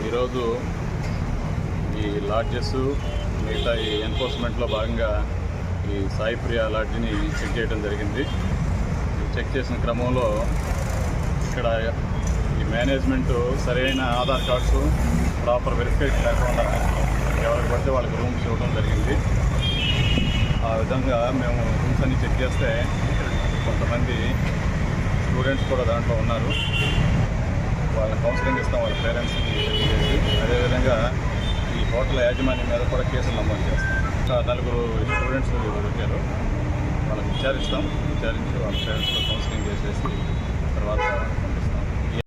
ఈరోజు ఈ లాడ్జెస్ మిగతా ఈ ఎన్ఫోర్స్మెంట్లో భాగంగా ఈ సాయి ప్రియ లాడ్జిని చెక్ చేయడం జరిగింది. చెక్ చేసిన క్రమంలో ఇక్కడ ఈ మేనేజ్మెంట్ సరైన ఆధార్ కార్డ్స్ ప్రాపర్ వెరిఫికేషన్ లేకుండా ఎవరికి పడితే వాళ్ళకి రూమ్స్ ఇవ్వడం జరిగింది. ఆ విధంగా మేము రూమ్స్ అన్ని చెక్ చేస్తే కొంతమంది స్టూడెంట్స్ కూడా దాంట్లో ఉన్నారు. వాళ్ళని కౌన్సిలింగ్ ఇస్తాం, వాళ్ళ పేరెంట్స్ని చేసి అదేవిధంగా ఈ హోటల్ యాజమాన్యం మీద కూడా కేసులు నమోదు చేస్తాం. ఇంకా 4 స్టూడెంట్స్ దొరికారు, వాళ్ళకి విచారించి వాళ్ళ పేరెంట్స్తో కౌన్సిలింగ్ చేసేసి తర్వాత